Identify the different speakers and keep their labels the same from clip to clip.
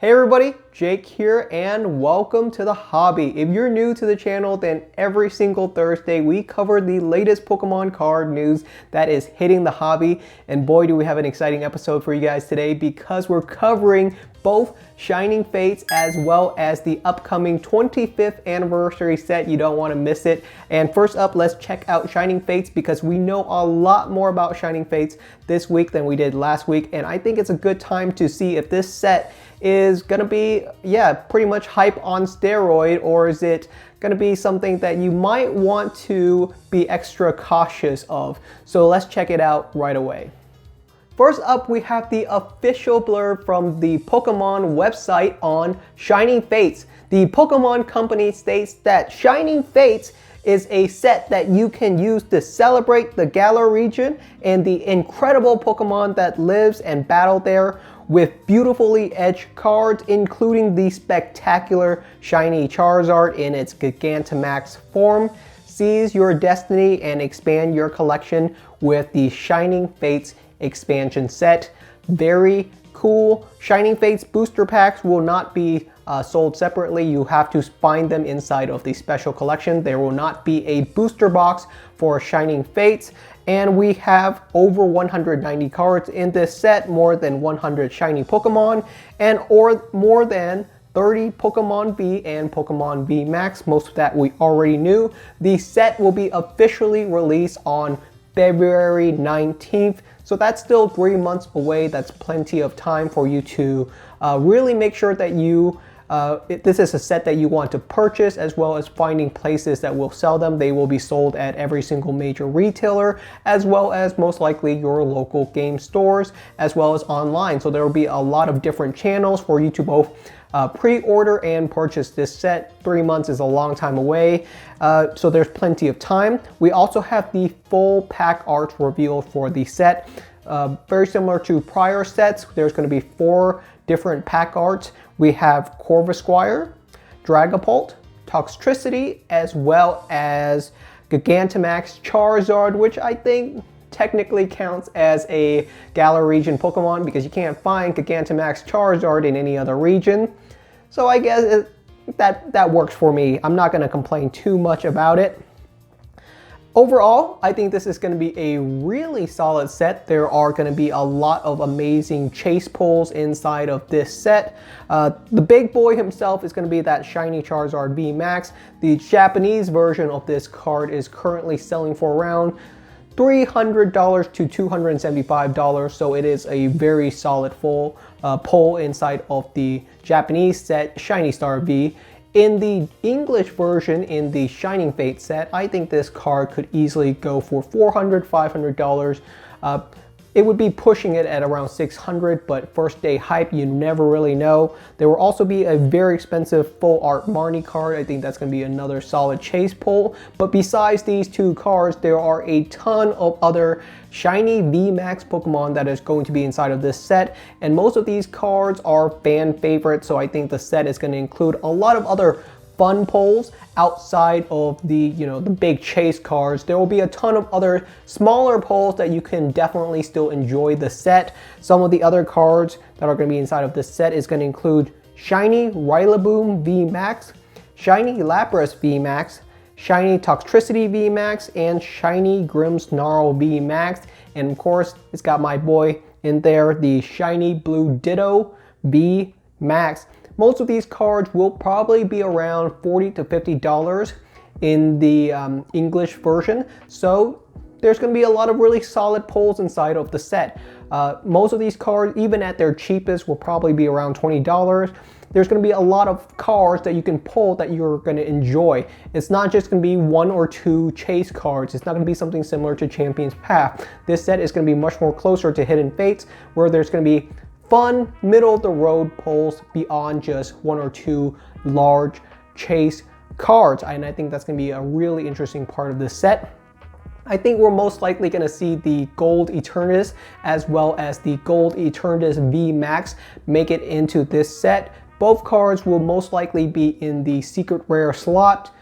Speaker 1: Hey everybody, Jake here and welcome to the hobby. If you're new to the channel, then every single Thursday we cover the latest Pokemon card news that is hitting the hobby. And boy, do we have an exciting episode for you guys today because we're covering both Shining Fates as well as the upcoming 25th anniversary set. You don't want to miss it. And first up, let's check out Shining Fates because we know a lot more about Shining Fates this week than we did last week. And I think it's a good time to see if this set is gonna be, pretty much hype on steroid, or is it gonna be something that you might want to be extra cautious of? So let's check it out right away. First up, we have the official blurb from the Pokemon website on Shining Fates. The Pokemon company states that Shining Fates is a set that you can use to celebrate the Galar region and the incredible Pokemon that lives and battle there, with beautifully edged cards, including the spectacular shiny Charizard in its Gigantamax form. Seize your destiny and expand your collection with the Shining Fates expansion set. Very cool. Shining Fates booster packs will not be sold separately. You have to find them inside of the special collection. There will not be a booster box for Shining Fates. And we have over 190 cards in this set, more than 100 shiny Pokemon, and more than 30 Pokemon V and Pokemon V Max. Most of that we already knew. The set will be officially released on February 19th. So that's still 3 months away. That's plenty of time for you to really make sure that this is a set that you want to purchase, as well as finding places that will sell them. They will be sold at every single major retailer, as well as most likely your local game stores, as well as online. So there will be a lot of different channels for you to both pre-order and purchase this set. 3 months is a long time away, so there's plenty of time. We also have the full pack art reveal for the set. Very similar to prior sets, there's going to be 4 different pack arts. We have Corvusquire, Dragapult, Toxtricity, as well as Gigantamax Charizard, which I think technically counts as a Galar region Pokemon because you can't find Gigantamax Charizard in any other region. So I guess that works for me. I'm not going to complain too much about it. Overall, I think this is going to be a really solid set. There are going to be a lot of amazing chase pulls inside of this set. The big boy himself is going to be that shiny Charizard V Max. The Japanese version of this card is currently selling for around $300 to $275, so it is a very solid full pull inside of the Japanese set, Shiny Star V. In the English version, in the Shining Fate set, I think this card could easily go for $400, $500. It would be pushing it at around $600, but first day hype, you never really know. There will also be a very expensive full art Marnie card. I think that's going to be another solid chase pull. But besides these 2 cards, there are a ton of other shiny VMAX Pokemon that is going to be inside of this set. And most of these cards are fan favorites, so I think the set is going to include a lot of other fun pulls outside of the big chase cards. There will be a ton of other smaller pulls that you can definitely still enjoy the set. Some of the other cards that are going to be inside of this set is going to include Shiny Rillaboom V Max, Shiny Lapras V Max, Shiny Toxtricity V Max, and Shiny Grimmsnarl V Max. And of course, it's got my boy in there, the Shiny Blue Ditto V Max. Most of these cards will probably be around $40 to $50 in the English version. So there's going to be a lot of really solid pulls inside of the set. Most of these cards, even at their cheapest, will probably be around $20. There's going to be a lot of cards that you can pull that you're going to enjoy. It's not just going to be 1 or 2 chase cards. It's not going to be something similar to Champion's Path. This set is going to be much more closer to Hidden Fates, where there's going to be fun, middle-of-the-road pulls beyond just 1 or 2 large chase cards. And I think that's going to be a really interesting part of this set. I think we're most likely going to see the Gold Eternatus as well as the Gold Eternatus V Max make it into this set. Both cards will most likely be in the secret rare slot.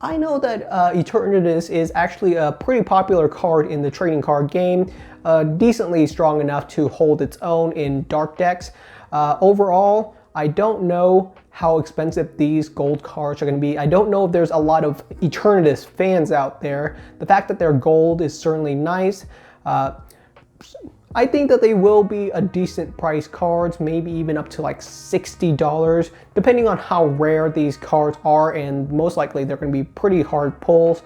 Speaker 1: I know that Eternatus is actually a pretty popular card in the trading card game, decently strong enough to hold its own in dark decks. Overall, I don't know how expensive these gold cards are going to be. I don't know if there's a lot of Eternatus fans out there. The fact that they're gold is certainly nice. I think that they will be a decent price cards, maybe even up to like $60, depending on how rare these cards are, and most likely they're going to be pretty hard pulls.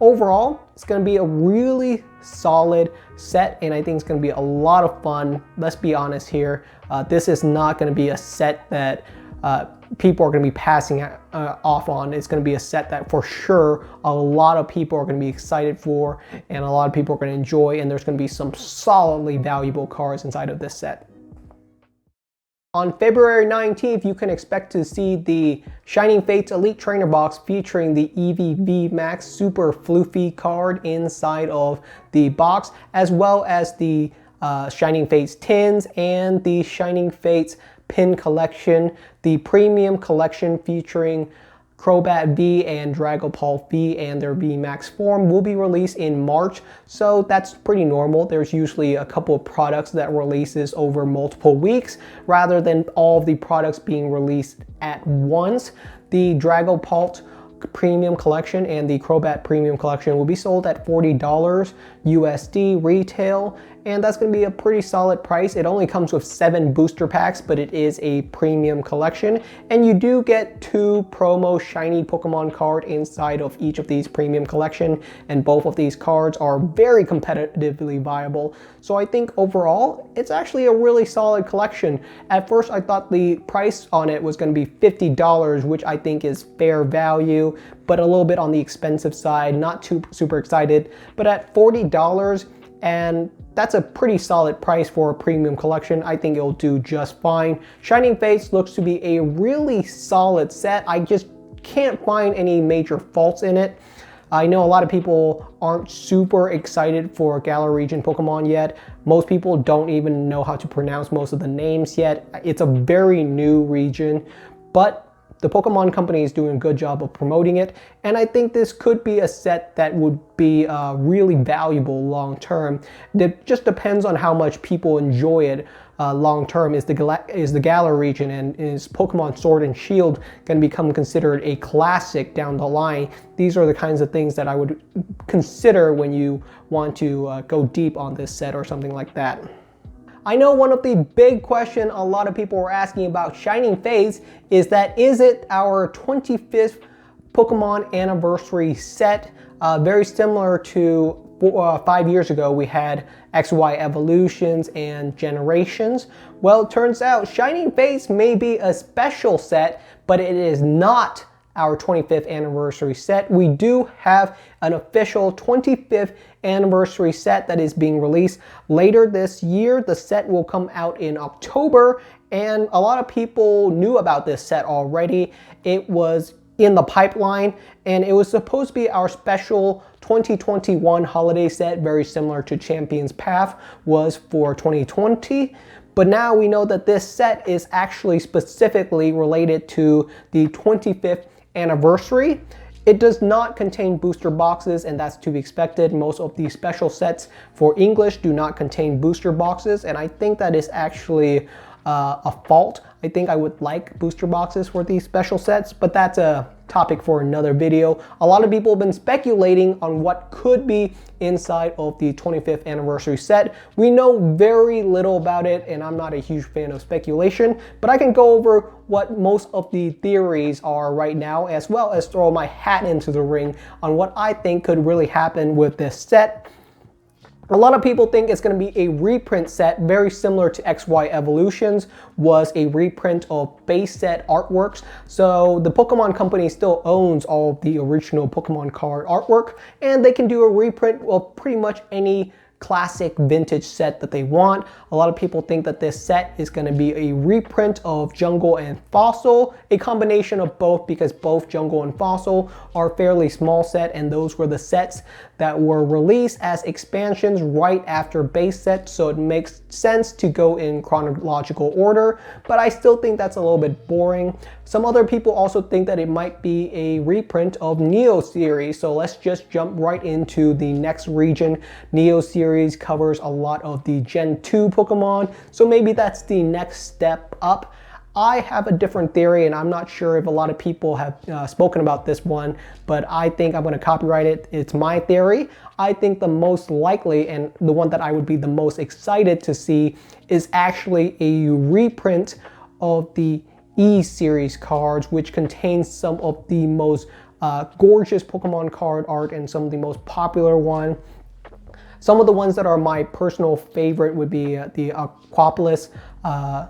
Speaker 1: Overall, it's going to be a really solid set, and I think it's going to be a lot of fun. Let's be honest here. This is not going to be a set that people are going to be passing off on. It's going to be a set that for sure a lot of people are going to be excited for, and a lot of people are going to enjoy, and there's going to be some solidly valuable cards inside of this set. On February 19th, you can expect to see the Shining Fates Elite Trainer Box featuring the EVV Max Super Floofy card inside of the box, as well as the Shining Fates tins and the Shining Fates pin collection. The premium collection featuring Crobat V and Dragapult V and their V Max form will be released in March, so that's pretty normal. There's usually a couple of products that releases over multiple weeks rather than all of the products being released at once. The Dragapult Premium Collection and the Crobat Premium Collection will be sold at $40 USD retail, and that's going to be a pretty solid price. It only comes with 7 booster packs, but it is a premium collection, and you do get 2 promo shiny Pokemon card inside of each of these premium collection, and both of these cards are very competitively viable. So I think overall, it's actually a really solid collection. At first, I thought the price on it was going to be $50, which I think is fair value, but a little bit on the expensive side, not too super excited. But at $40, and that's a pretty solid price for a premium collection, I think it'll do just fine. Shining Fates looks to be a really solid set. I just can't find any major faults in it. I know a lot of people aren't super excited for Galar region Pokemon yet. Most people don't even know how to pronounce most of the names yet. It's a very new region, but the Pokemon Company is doing a good job of promoting it, and I think this could be a set that would be really valuable long term. It just depends on how much people enjoy it long term. Is the Galar region and is Pokemon Sword and Shield going to become considered a classic down the line? These are the kinds of things that I would consider when you want to go deep on this set or something like that. I know one of the big questions a lot of people were asking about Shining Fates is that, is it our 25th Pokemon anniversary set? Very similar to 5 years ago, we had XY Evolutions and Generations. Well, it turns out Shining Fates may be a special set, but it is not our 25th anniversary set. We do have an official 25th anniversary set that is being released later this year. The set will come out in October, and a lot of people knew about this set already. It was in the pipeline, and it was supposed to be our special 2021 holiday set, very similar to Champion's Path was for 2020. But now we know that this set is actually specifically related to the 25th anniversary. It does not contain booster boxes, and that's to be expected. Most of these special sets for English do not contain booster boxes, and I think that is actually a fault. I think I would like booster boxes for these special sets, but that's a topic for another video. A lot of people have been speculating on what could be inside of the 25th anniversary set. We know very little about it, and I'm not a huge fan of speculation, but I can go over what most of the theories are right now, as well as throw my hat into the ring on what I think could really happen with this set. A lot of people think it's going to be a reprint set, very similar to XY Evolutions was a reprint of base set artworks. So the Pokemon Company still owns all of the original Pokemon card artwork, and they can do a reprint of pretty much any classic vintage set that they want. A lot of people think that this set is going to be a reprint of Jungle and Fossil, a combination of both, because both Jungle and Fossil are fairly small set, and those were the sets that were released as expansions right after base set, so it makes sense to go in chronological order, but I still think that's a little bit boring. Some other people also think that it might be a reprint of Neo series, so let's just jump right into the next region. Neo series covers a lot of the Gen 2 Pokemon, so maybe that's the next step up. I have a different theory, and I'm not sure if a lot of people have spoken about this one, but I think I'm going to copyright it. It's my theory. I think the most likely, and the one that I would be the most excited to see, is actually a reprint of the E-series cards, which contains some of the most gorgeous Pokemon card art and some of the most popular one. Some of the ones that are my personal favorite would be the Aquapolis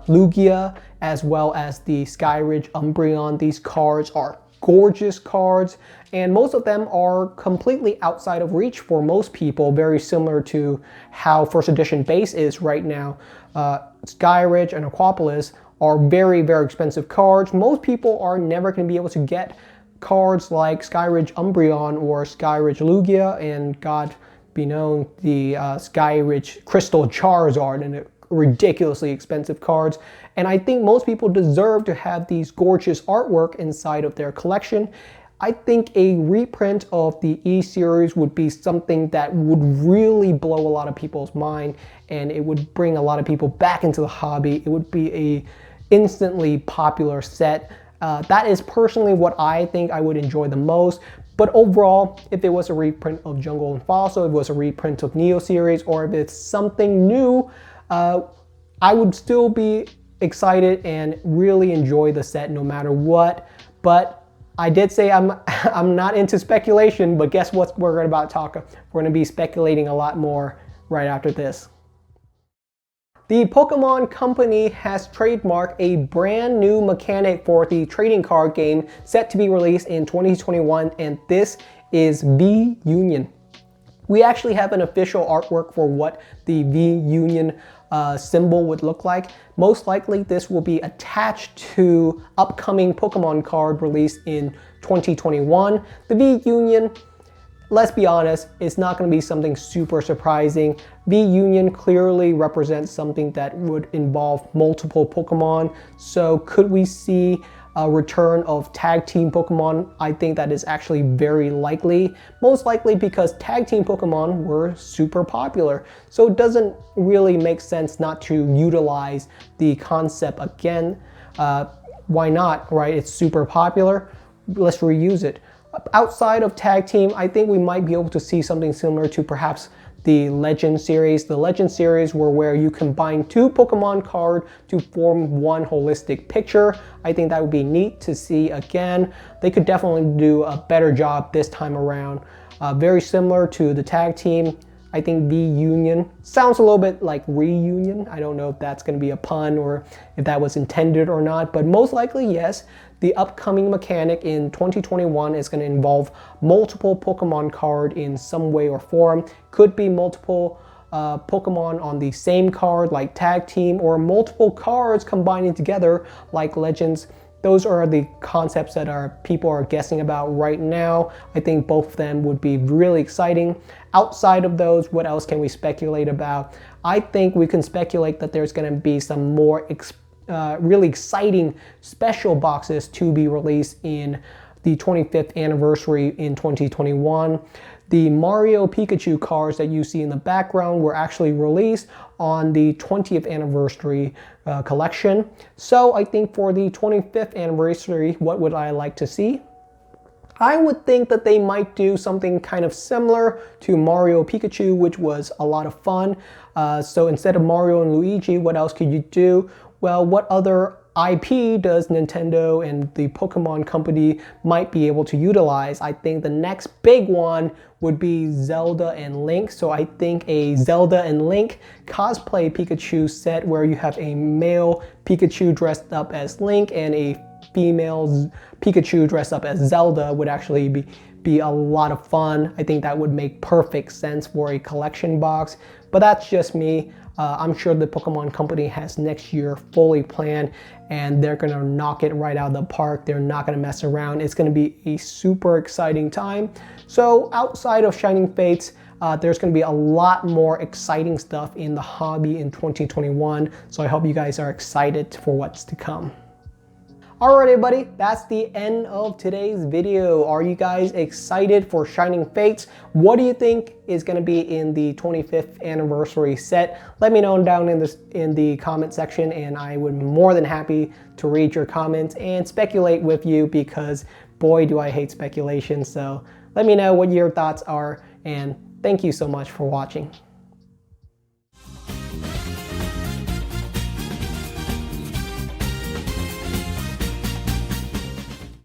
Speaker 1: Lugia, as well as the Skyridge Umbreon. These cards are gorgeous cards, and most of them are completely outside of reach for most people, very similar to how first edition base is right now. Skyridge and Aquapolis are very, very expensive cards. Most people are never going to be able to get cards like Skyridge Umbreon or Skyridge Lugia, and God be known, the Skyridge Crystal Charizard, and ridiculously expensive cards. And I think most people deserve to have these gorgeous artwork inside of their collection. I think a reprint of the E-series would be something that would really blow a lot of people's mind, and it would bring a lot of people back into the hobby. It would be a instantly popular set. That is personally what I think I would enjoy the most. But overall, if it was a reprint of Jungle and Fossil, if it was a reprint of Neo series, or if it's something new, I would still be excited and really enjoy the set no matter what. But I did say I'm not into speculation, but guess what we're about to talk? We're going to be speculating a lot more right after this. The Pokemon Company has trademarked a brand new mechanic for the trading card game set to be released in 2021, and this is V-Union. We actually have an official artwork for what the V-Union symbol would look like. Most likely this will be attached to upcoming Pokemon card released in 2021. The V-Union, let's be honest, it's not going to be something super surprising. V-Union clearly represents something that would involve multiple Pokemon. So could we see a return of tag team Pokemon? I think that is actually very likely. Most likely because tag team Pokemon were super popular. So it doesn't really make sense not to utilize the concept again. Why not, right? It's super popular. Let's reuse it. Outside of tag team, I think we might be able to see something similar to perhaps the Legend series. The Legend series were where you combine two Pokemon cards to form one holistic picture. I think that would be neat to see again. They could definitely do a better job this time around. Very similar to the tag team. I think V-Union sounds a little bit like reunion. I don't know if that's going to be a pun or if that was intended or not, but most likely yes. The upcoming mechanic in 2021 is going to involve multiple Pokemon card in some way or form. Could be multiple Pokemon on the same card like tag team, or multiple cards combining together like Legends. Those are the concepts that people are guessing about right now. I think both of them would be really exciting. Outside of those, what else can we speculate about? I think we can speculate that there's going to be some more really exciting special boxes to be released in the 25th anniversary in 2021. The Mario Pikachu cards that you see in the background were actually released on the 20th anniversary collection. So I think for the 25th anniversary, what would I like to see? I would think that they might do something kind of similar to Mario Pikachu, which was a lot of fun. So instead of Mario and Luigi, what else could you do? Well, what other IP does Nintendo and the Pokemon Company might be able to utilize? I think the next big one would be Zelda and Link. So I think a Zelda and Link cosplay Pikachu set where you have a male Pikachu dressed up as Link and a female Pikachu dressed up as Zelda would actually be a lot of fun. I think that would make perfect sense for a collection box, but that's just me. I'm sure the Pokemon Company has next year fully planned, and they're gonna knock it right out of the park. They're not gonna mess around. It's gonna be a super exciting time. So outside of Shining Fates, there's gonna be a lot more exciting stuff in the hobby in 2021. So I hope you guys are excited for what's to come. Alright everybody, that's the end of today's video. Are you guys excited for Shining Fates? What do you think is going to be in the 25th anniversary set? Let me know down in the comment section, and I would be more than happy to read your comments and speculate with you, because boy do I hate speculation. So let me know what your thoughts are, and thank you so much for watching.